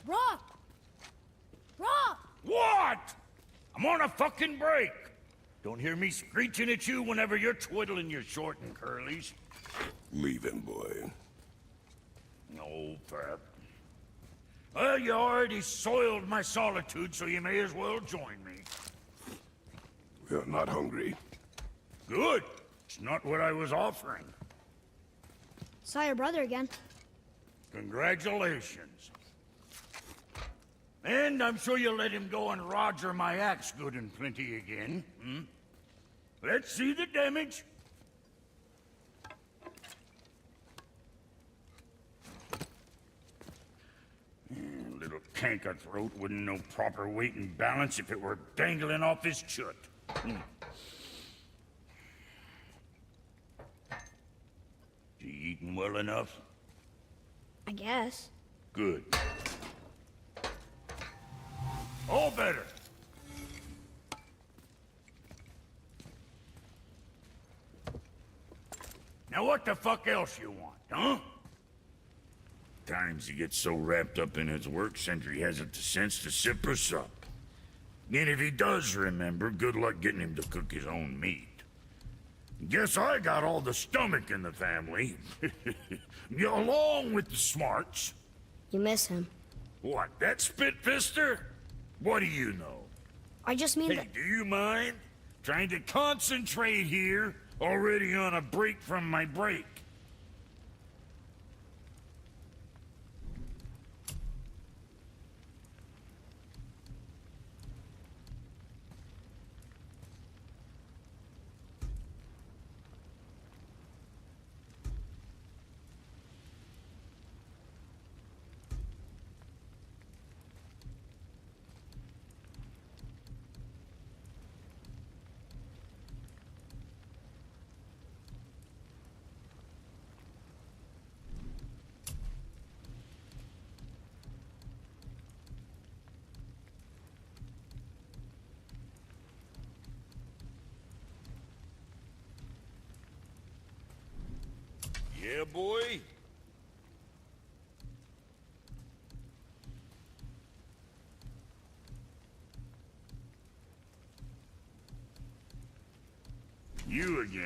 Rock! Rock! What? I'm on a fucking break. Don't hear me screeching at you whenever you're twiddling your short and curlies. Leave him, boy. No, Pep. Well, you already soiled my solitude, so you may as well join me. We're not hungry. Good. It's not what I was offering. Saw your brother again. Congratulations. And I'm sure you'll let him go and roger my axe good and plenty again, hmm? Let's see the damage. Little canker throat wouldn't know proper weight and balance if it were dangling off his chut. You eating well enough? I guess. Good. All better. Now what the fuck else you want, huh? Times he gets so wrapped up in his work, Sentry hasn't the sense to sip or sup. And if he does remember, good luck getting him to cook his own meat. Guess I got all the stomach in the family. Along with the smarts. You miss him. What, that spit-fister? What do you know? I just mean Hey, that... do you mind? Trying to concentrate here, already on a break from my break. Yeah, boy? You again.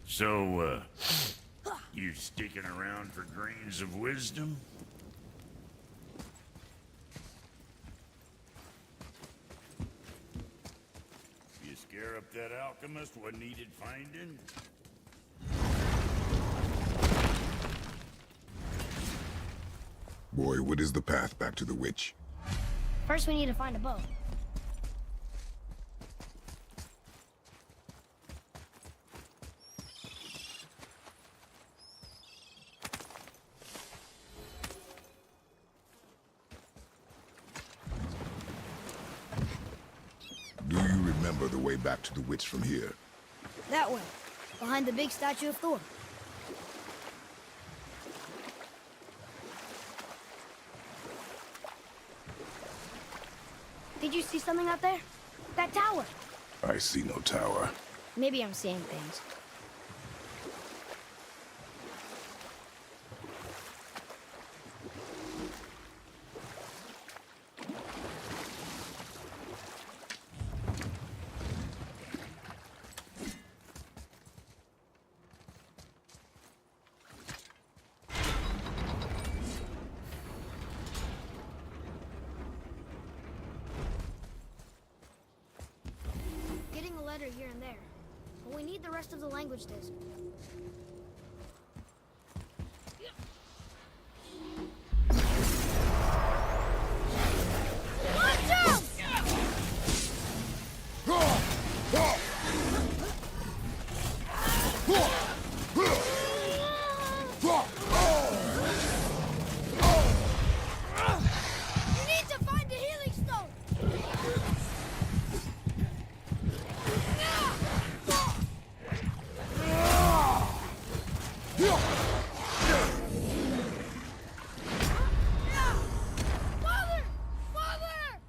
So, you sticking around for grains of wisdom? You scare up that alchemist what needed finding? Boy, what is the path back to the witch? First we need to find a boat. remember the way back to the witch from here? That way, behind the big statue of Thor. Did you see something out there? That tower. I see no tower. Maybe I'm seeing things. Getting a letter here and there. But we need the rest of the language disc. Watch out! You need to find the healing stone! Father! Father!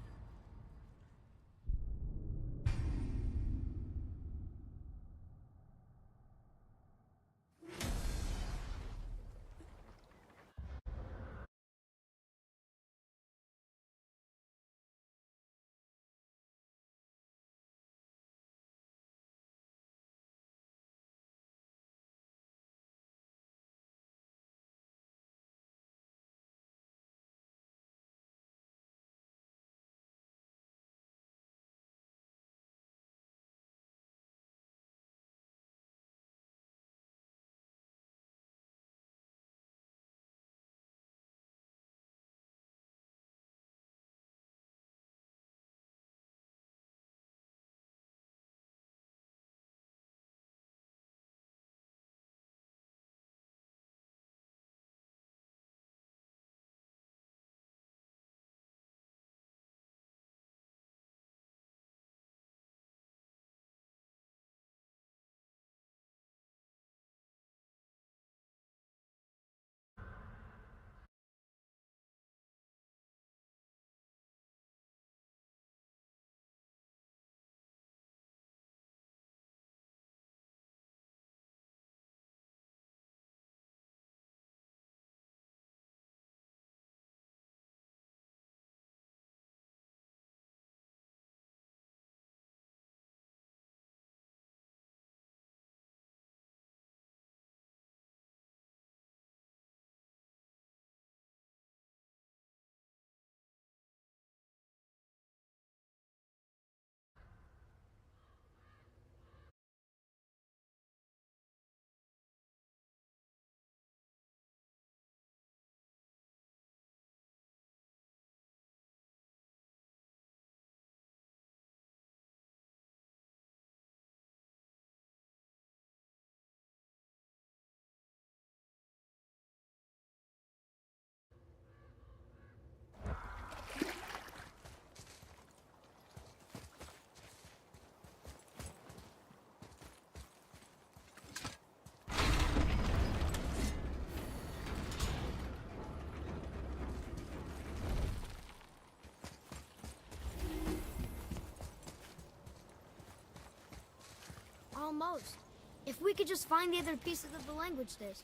Almost. If we could just find the other pieces of the language disc.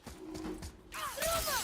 Here we go!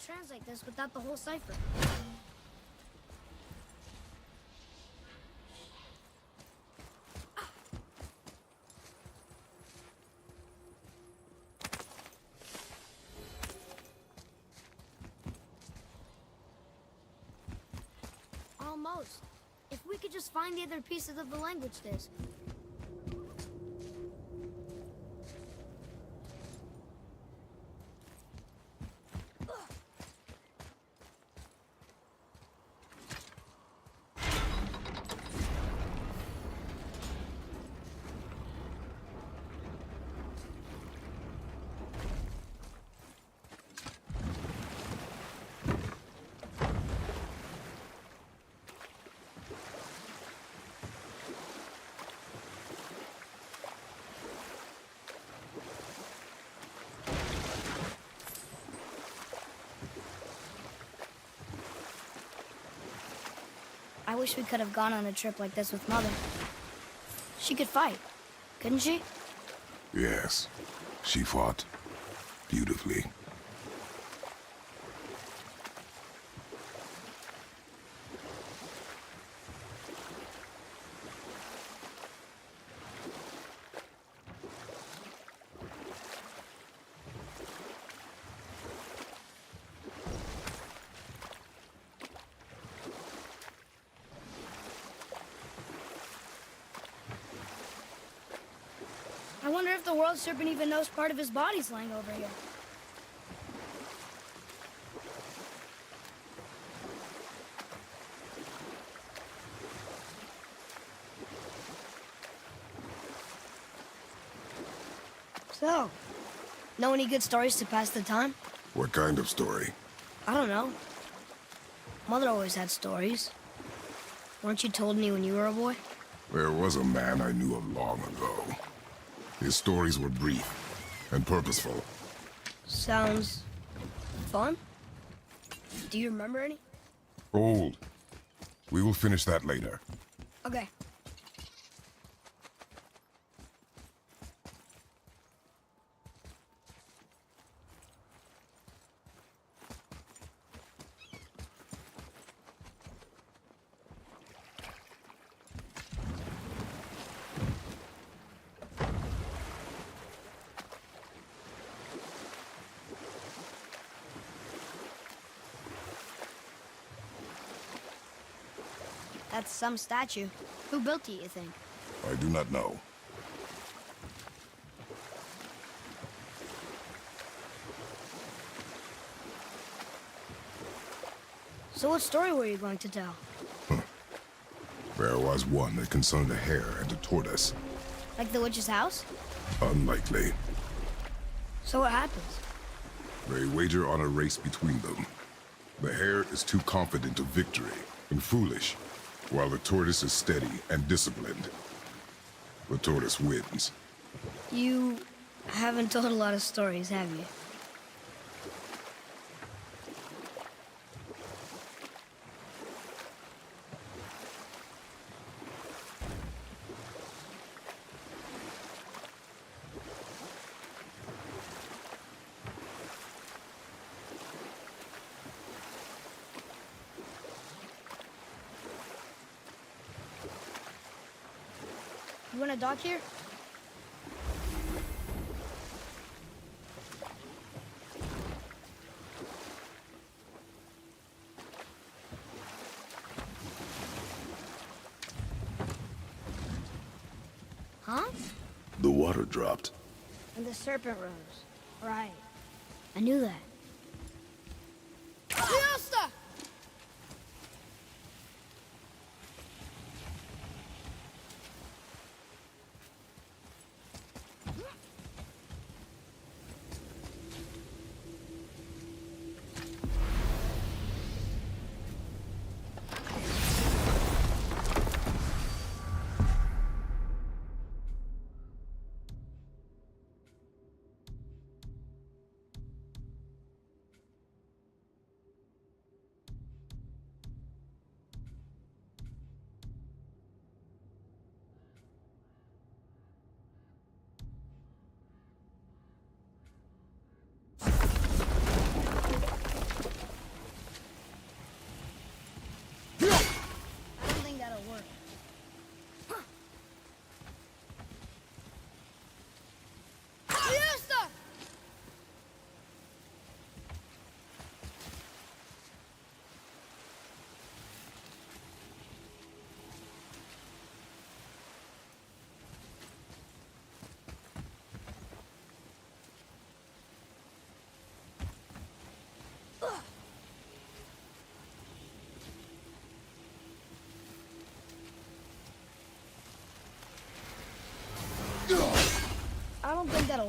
translate this without the whole cipher. Almost. If we could just find the other pieces of the language disc. I wish we could have gone on a trip like this with Mother. She could fight, couldn't she? Yes. She fought beautifully. I wonder if the world serpent even knows part of his body's lying over here. So, know any good stories to pass the time? What kind of story? I don't know. Mother always had stories. Weren't you told any when you were a boy? There was a man I knew of long ago. His stories were brief and purposeful. Sounds fun. Do you remember any? Old. We will finish that later. Okay. That's some statue. Who built it, you think? I do not know. So what story were you going to tell? There was one that concerned a hare and a tortoise. Like the witch's house? Unlikely. So what happens? They wager on a race between them. The hare is too confident of victory and foolish, while the tortoise is steady and disciplined. The tortoise wins. You haven't told a lot of stories, have you? You want to dock here? Huh? The water dropped. And the serpent rose. Right. I knew that. Fiesta!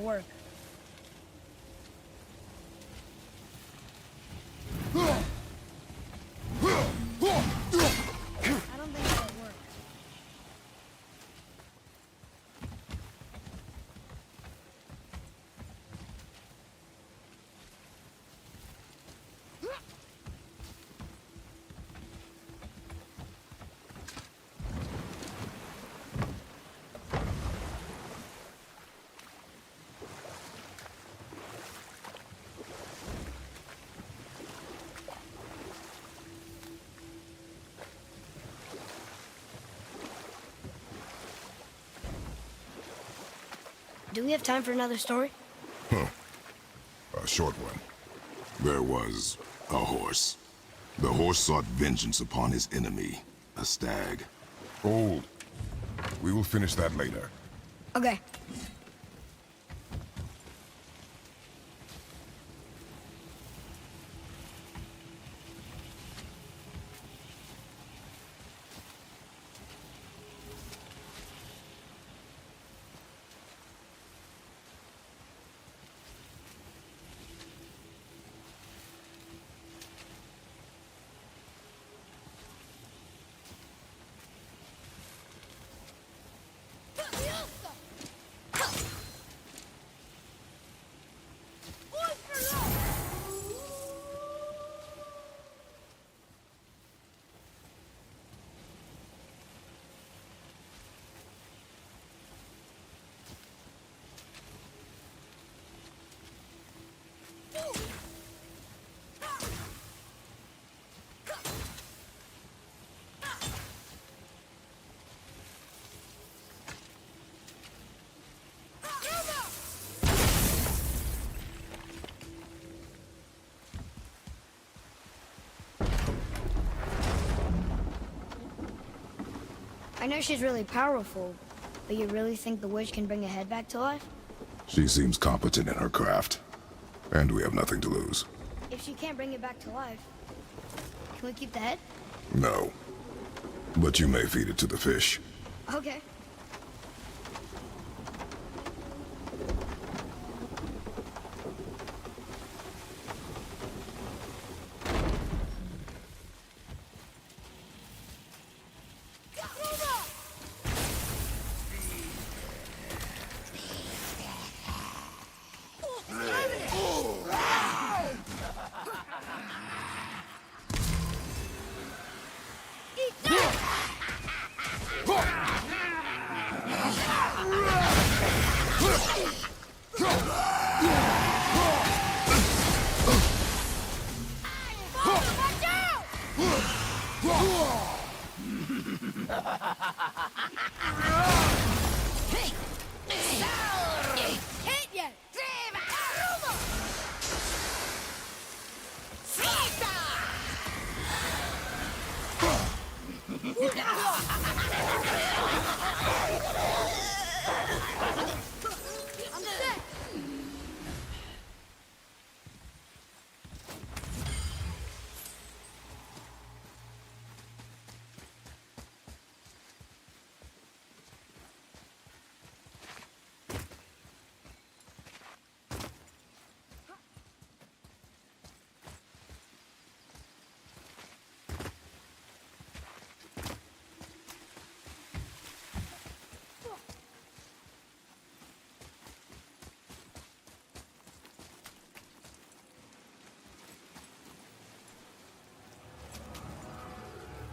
work. I don't think that'll work. Do we have time for another story? A short one. There was a horse. The horse sought vengeance upon his enemy, a stag. Old. We will finish that later. Okay. I know she's really powerful, but you really think the witch can bring a head back to life? She seems competent in her craft. And we have nothing to lose. If she can't bring it back to life, can we keep the head? No. But you may feed it to the fish. Okay.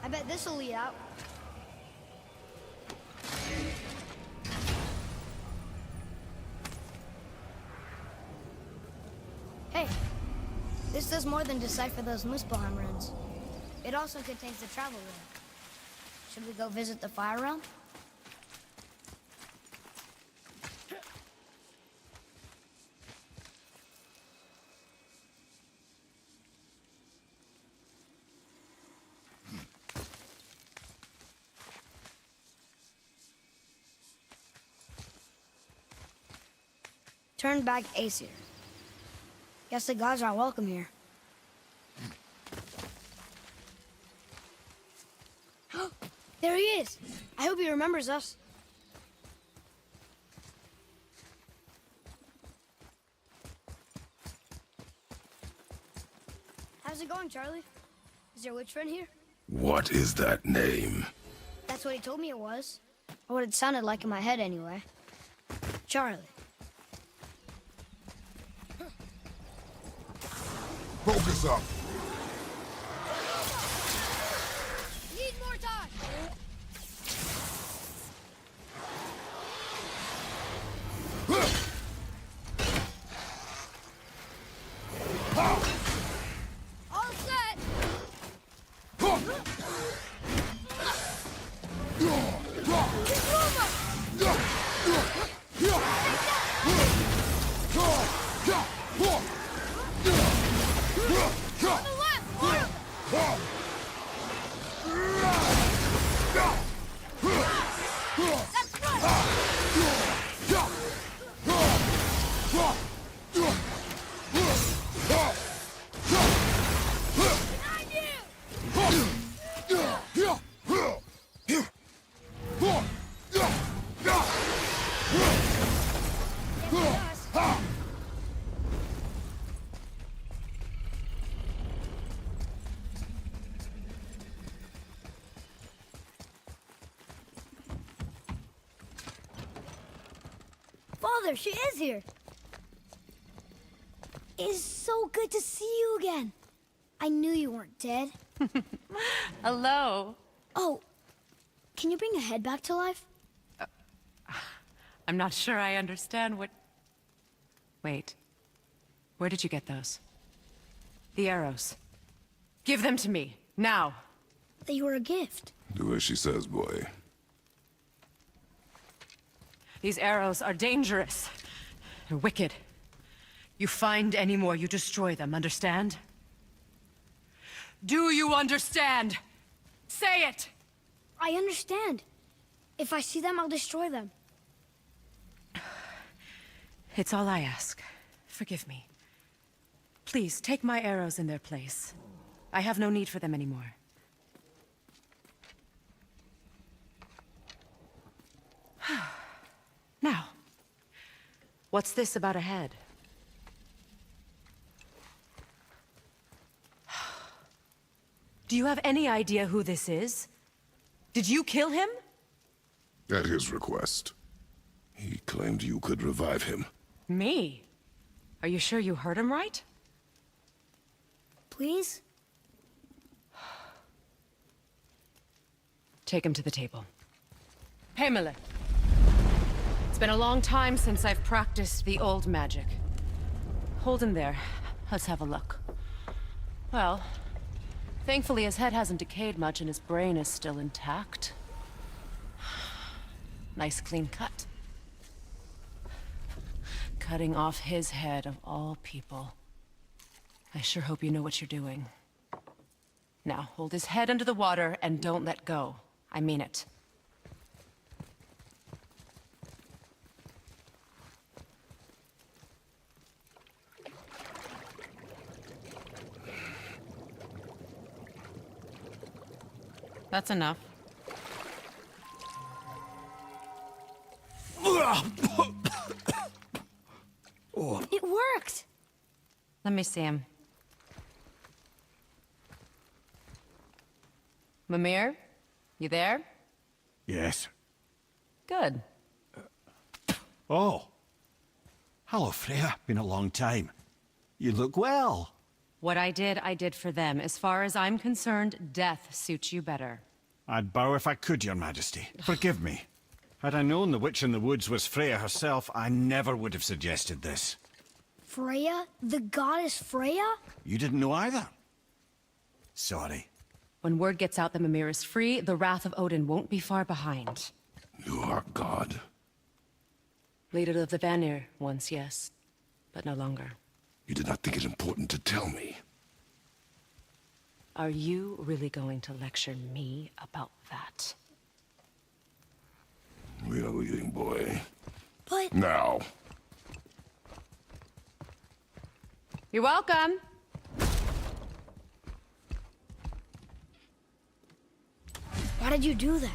I bet this'll lead out. Hey, this does more than decipher those Muspelheim runes. It also contains the travel rune. Should we go visit the Fire Realm? Turn back Aesir. Guess the gods are welcome here. There he is! I hope he remembers us. How's it going, Charlie? Is your witch friend here? What is that name? That's what he told me it was. Or what it sounded like in my head, anyway. Charlie. Focus up. Need more time! All set! On the left! More! That's Father, she is here. It is so good to see you again. I knew you weren't dead. Hello. Oh, can you bring a head back to life? I'm not sure I understand what... Wait. Where did you get those? The arrows. Give them to me, now. They were a gift. Do as she says, boy. These arrows are dangerous. They're wicked. You find any more, you destroy them, understand? Do you understand? Say it! I understand. If I see them, I'll destroy them. It's all I ask. Forgive me. Please, take my arrows in their place. I have no need for them anymore. Now, what's this about a head? Do you have any idea who this is? Did you kill him? At his request. He claimed you could revive him. Me? Are you sure you heard him right? Please? Take him to the table. Pamela. It's been a long time since I've practiced the old magic. Hold him there. Let's have a look. Well, thankfully his head hasn't decayed much and his brain is still intact. Nice clean cut. Cutting off his head of all people. I sure hope you know what you're doing. Now, hold his head under the water and don't let go. I mean it. That's enough. It worked! Let me see him. Mimir? You there? Yes. Good. Oh. Hello, Freya. Been a long time. You look well. What I did for them. As far as I'm concerned, death suits you better. I'd bow if I could, Your Majesty. Forgive me. Had I known the witch in the woods was Freya herself, I never would have suggested this. Freya? The goddess Freya? You didn't know either? Sorry. When word gets out that Mimir is free, the wrath of Odin won't be far behind. You are God. Leader of the Vanir once, yes. But no longer. You did not think it important to tell me. Are you really going to lecture me about that? We are leaving, boy. But... Now. You're welcome. Why did you do that?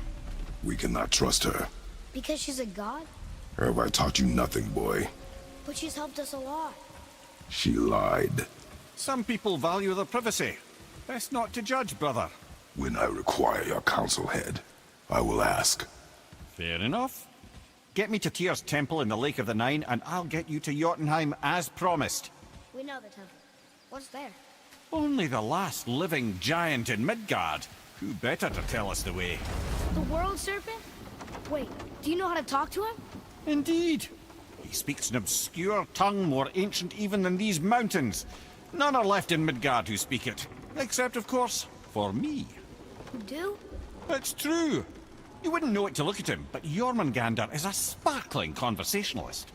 We cannot trust her. Because she's a god? Have I taught you nothing, boy? But she's helped us a lot. She lied. Some people value their privacy. Best not to judge, brother. When I require your council head, I will ask. Fair enough. Get me to Tyr's temple in the Lake of the Nine, and I'll get you to Jotunheim as promised. We know the temple. What's there? Only the last living giant in Midgard. Who better to tell us the way? The world serpent? Wait, do you know how to talk to him? Indeed. He speaks an obscure tongue more ancient even than these mountains. None are left in Midgard who speak it. Except, of course, for me. You do? It's true. You wouldn't know it to look at him, but Jormungandr is a sparkling conversationalist.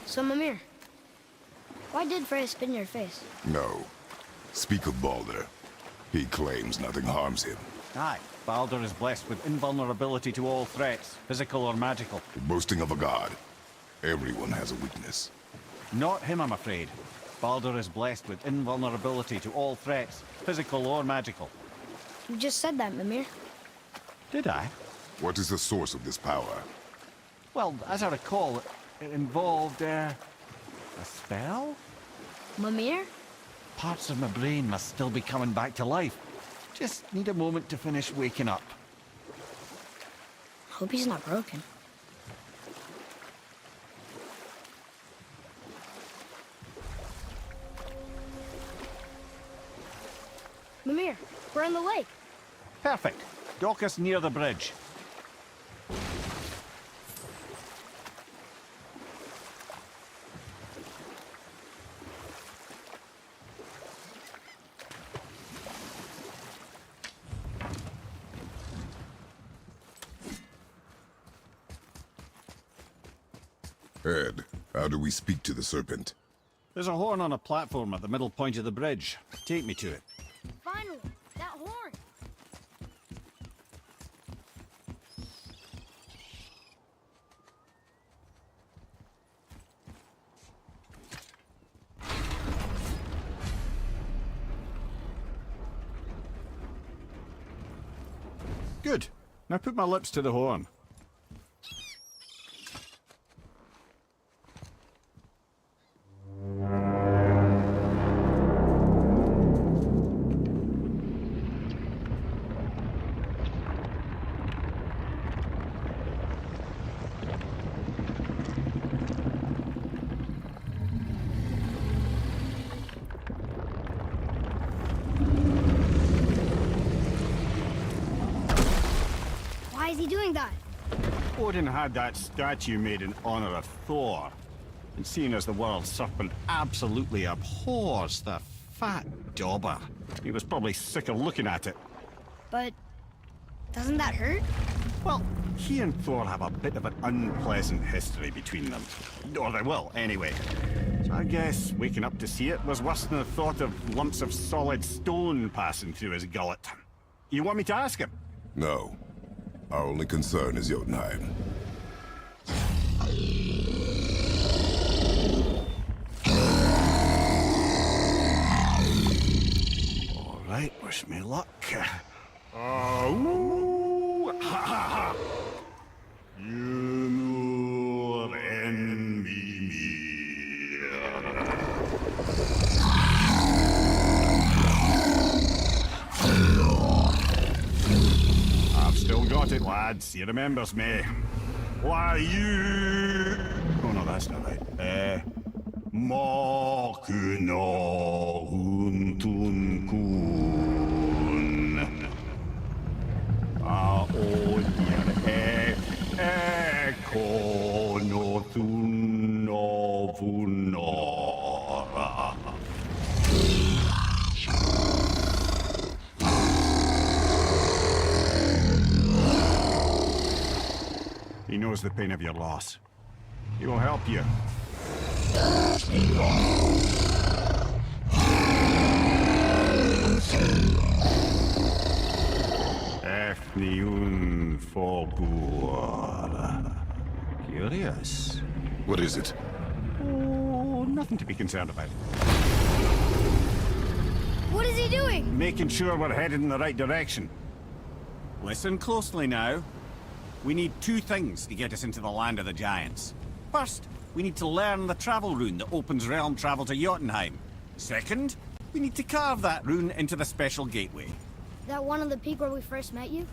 So, Mimir, why did Freya spit in your face? No. Speak of Baldur. He claims nothing harms him. Aye, Baldur is blessed with invulnerability to all threats, physical or magical. Boasting of a god. Everyone has a weakness. Not him, I'm afraid. Baldur is blessed with invulnerability to all threats, physical or magical. You just said that, Mimir. Did I? What is the source of this power? Well, as I recall, it involved, a spell? Mimir? Parts of my brain must still be coming back to life. Just need a moment to finish waking up. Hope he's not broken. Mimir, we're on the lake. Perfect. Dock us near the bridge. Ed, how do we speak to the serpent? There's a horn on a platform at the middle point of the bridge. Take me to it. Finally, that horn. Good. Now put my lips to the horn. Why is he doing that? Odin had that statue made in honor of Thor. And seeing as the world serpent absolutely abhors the fat dauber, he was probably sick of looking at it. But doesn't that hurt? Well, he and Thor have a bit of an unpleasant history between them. Or they will, anyway. So I guess waking up to see it was worse than the thought of lumps of solid stone passing through his gullet. You want me to ask him? No. Our only concern is Jotunheim. All right, wish me luck. Woo! Humor en mi I've still got it, lads. He remembers me. Why, you... Oh, no, that's not right. Mokuno huntun kun. Odir kono thuno vunora. He knows the pain of your loss. He will help you. Efniun Fogur. Curious. What is it? Oh, nothing to be concerned about. What is he doing? Making sure we're headed in the right direction. Listen closely now. We need two things to get us into the land of the giants. First, we need to learn the travel rune that opens realm travel to Jotunheim. Second, we need to carve that rune into the special gateway. That one on the peak where we first met you?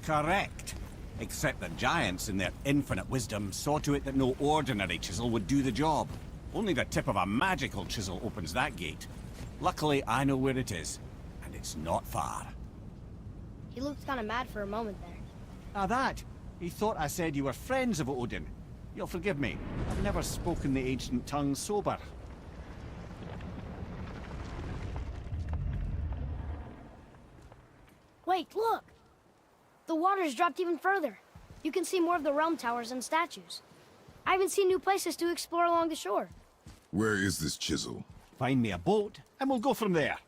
Correct. Except the giants, in their infinite wisdom, saw to it that no ordinary chisel would do the job. Only the tip of a magical chisel opens that gate. Luckily, I know where it is, and it's not far. He looked kind of mad for a moment there. Ah, that. He thought I said you were friends of Odin. You'll forgive me. I've never spoken the ancient tongue sober. Wait, look! The water's dropped even further. You can see more of the realm towers and statues. I even see new places to explore along the shore. Where is this chisel? Find me a boat, and we'll go from there.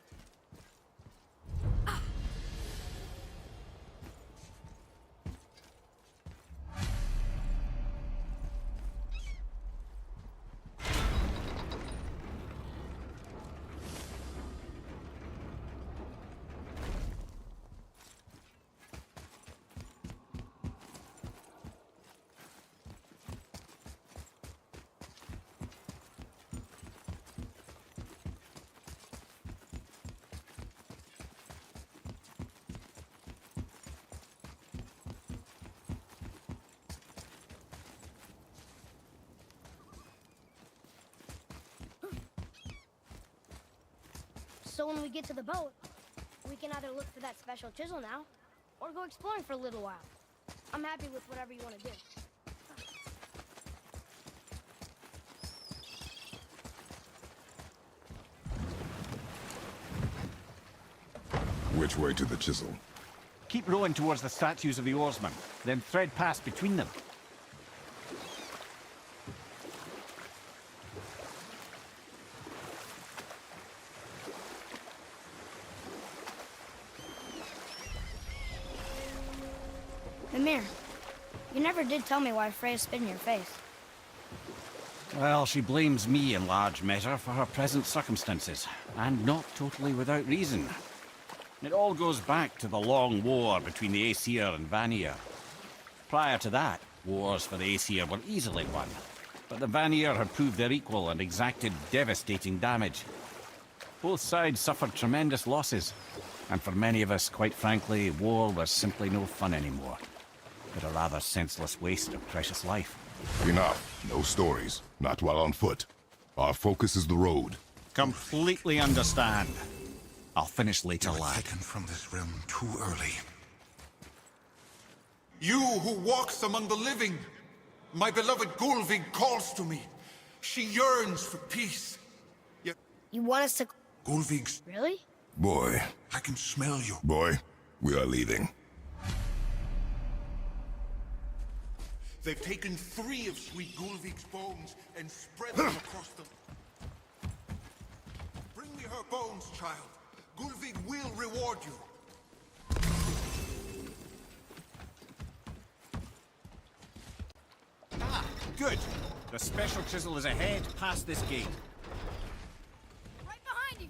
So when we get to the boat, we can either look for that special chisel now, or go exploring for a little while. I'm happy with whatever you want to do. Which way to the chisel? Keep rowing towards the statues of the oarsmen, then thread past between them. Mimir, you never did tell me why Freya spit in your face. Well, she blames me in large measure for her present circumstances, and not totally without reason. It all goes back to the long war between the Aesir and Vanir. Prior to that, wars for the Aesir were easily won, but the Vanir had proved their equal and exacted devastating damage. Both sides suffered tremendous losses, and for many of us, quite frankly, war was simply no fun anymore, but a rather senseless waste of precious life. Enough. No stories. Not while on foot. Our focus is the road. Completely understand. I'll finish later, lad. Taken from this realm too early. You who walks among the living, my beloved Gulvig calls to me. She yearns for peace. Yet You want us to... Gulvig's... Really? Boy. I can smell you. Boy, we are leaving. They've taken 3 of sweet Gulvig's bones and spread them across them. Bring me her bones, child. Gulvig will reward you. Ah, good. The special chisel is ahead, past this gate. Right behind you!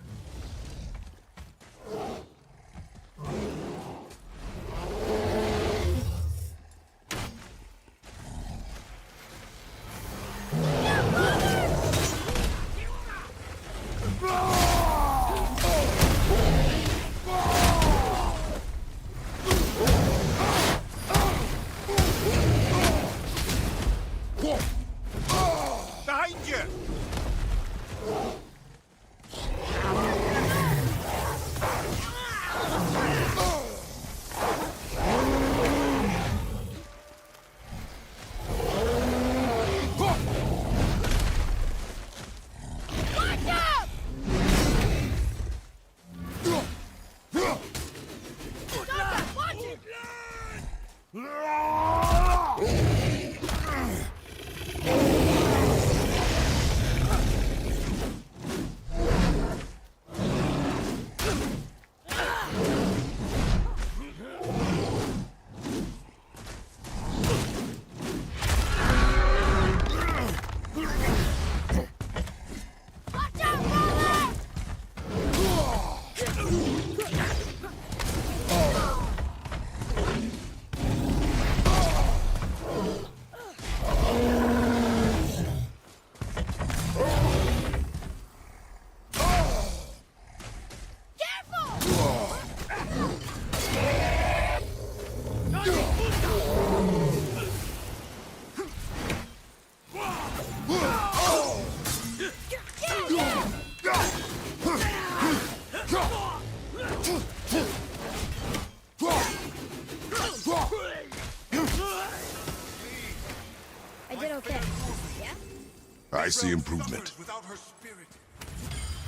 see improvement. suffers without her spirit.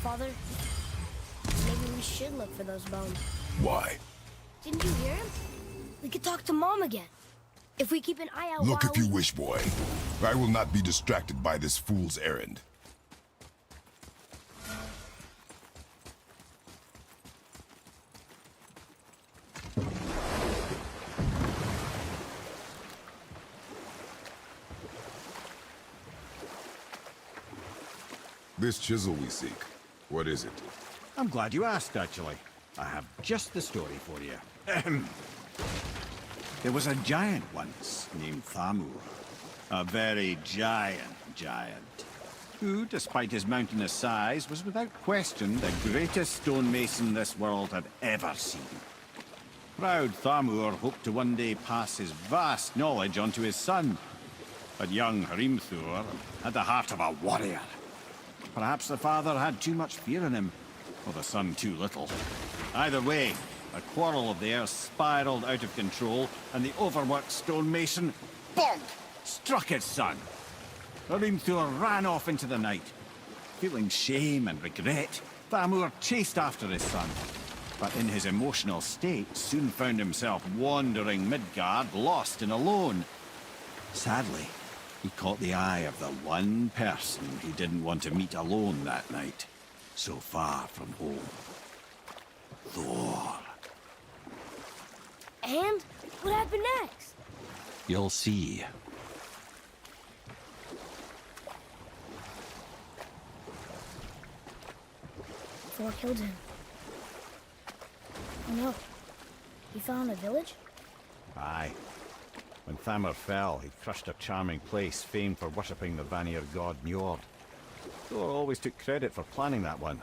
Father, maybe we should look for those bones. Why? Didn't you hear him? We could talk to Mom again. If we keep an eye out Look while if you we... wish, boy. I will not be distracted by this fool's errand. This chisel we seek, what is it? I'm glad you asked, actually. I have just the story for you. Ahem. There was a giant once named Thamur. A very giant, who, despite his mountainous size, was without question the greatest stonemason this world had ever seen. Proud Thamur hoped to one day pass his vast knowledge on to his son. But young Hrimthur had the heart of a warrior. Perhaps the father had too much fear in him, or the son too little. Either way, a quarrel of theirs spiraled out of control, and the overworked stonemason, bonk, struck his son. Hrimthur ran off into the night. Feeling shame and regret, Thamur chased after his son, but in his emotional state soon found himself wandering Midgard, lost and alone. Sadly, he caught the eye of the one person he didn't want to meet alone that night, so far from home. Thor. And? What happened next? You'll see. Thor killed him. Oh no. He fell in a village? Aye. When Thamur fell, he crushed a charming place famed for worshipping the Vanir god Njord. Thor always took credit for planning that one,